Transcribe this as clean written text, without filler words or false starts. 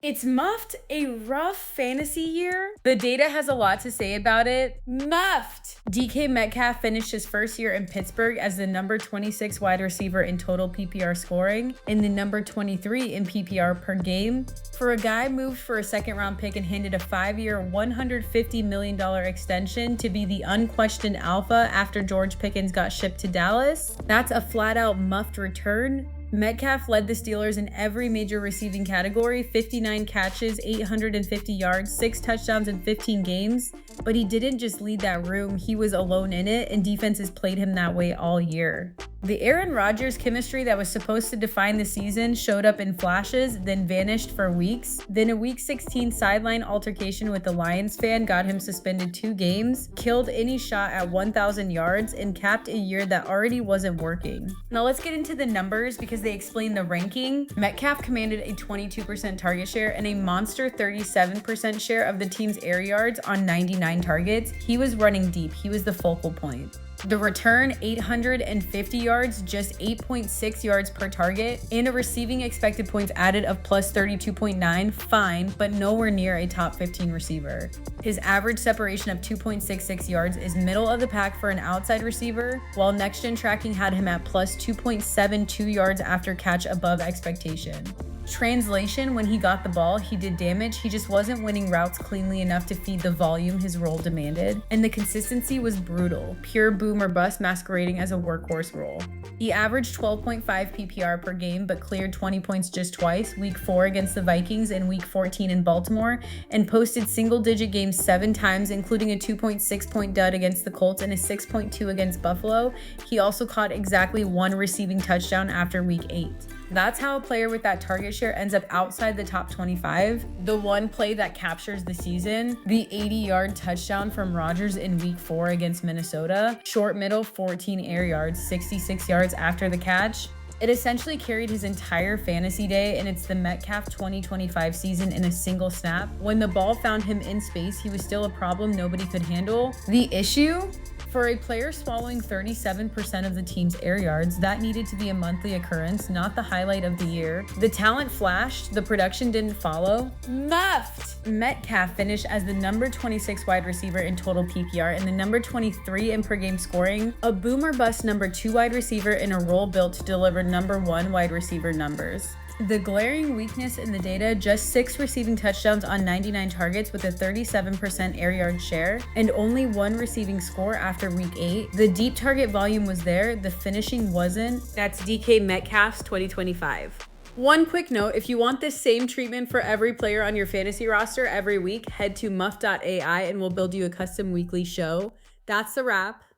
It's muffed a rough fantasy year. The data has a lot to say about it. Muffed! DK Metcalf finished his first year in Pittsburgh as the number 26 wide receiver in total PPR scoring and the number 23 in PPR per game. For a guy moved for a second-round pick and handed a 5-year, $150 million extension to be the unquestioned alpha after George Pickens got shipped to Dallas, that's a flat-out muffed return. Metcalf led the Steelers in every major receiving category, 59 catches, 850 yards, 6 touchdowns in 15 games. But he didn't just lead that room, he was alone in it, and defenses played him that way all year. The Aaron Rodgers chemistry that was supposed to define the season showed up in flashes, then vanished for weeks. Then a Week 16 sideline altercation with the Lions fan got him suspended 2 games, killed any shot at 1,000 yards, and capped a year that already wasn't working. Now let's get into the numbers because they explain the ranking. Metcalf commanded a 22% target share and a monster 37% share of the team's air yards on 99 targets. He was running deep. He was the focal point. The return, 850 yards, just 8.6 yards per target, and a receiving expected points added of plus 32.9, fine, but nowhere near a top 15 receiver. His average separation of 2.66 yards is middle of the pack for an outside receiver, while Next Gen tracking had him at plus 2.72 yards after catch above expectation. Translation, when he got the ball, he did damage, he just wasn't winning routes cleanly enough to feed the volume his role demanded, and the consistency was brutal, pure boom or bust masquerading as a workhorse role. He averaged 12.5 PPR per game but cleared 20 points just twice, week 4 against the Vikings and week 14 in Baltimore, and posted single-digit games 7 times, including a 2.6-point dud against the Colts and a 6.2 against Buffalo. He also caught exactly 1 receiving touchdown after week 8. That's how a player with that target share ends up outside the top 25. The one play that captures the season, the 80-yard touchdown from Rodgers in week 4 against Minnesota. Short middle, 14 air yards, 66 yards after the catch. It essentially carried his entire fantasy day, and it's the Metcalf 2025 season in a single snap. When the ball found him in space, he was still a problem nobody could handle. The issue? For a player swallowing 37% of the team's air yards, that needed to be a monthly occurrence, not the highlight of the year. The talent flashed, the production didn't follow. Muffed! Metcalf finished as the number 26 wide receiver in total PPR and the number 23 in per game scoring, a boomer bust number 2 wide receiver in a role built to deliver number 1 wide receiver numbers. The glaring weakness in the data, just 6 receiving touchdowns on 99 targets with a 37% air yard share, and only 1 receiving score after week 8. The deep target volume was there, the finishing wasn't. That's DK Metcalf's 2025. One quick note, if you want this same treatment for every player on your fantasy roster every week, head to muff.ai and we'll build you a custom weekly show. That's the wrap.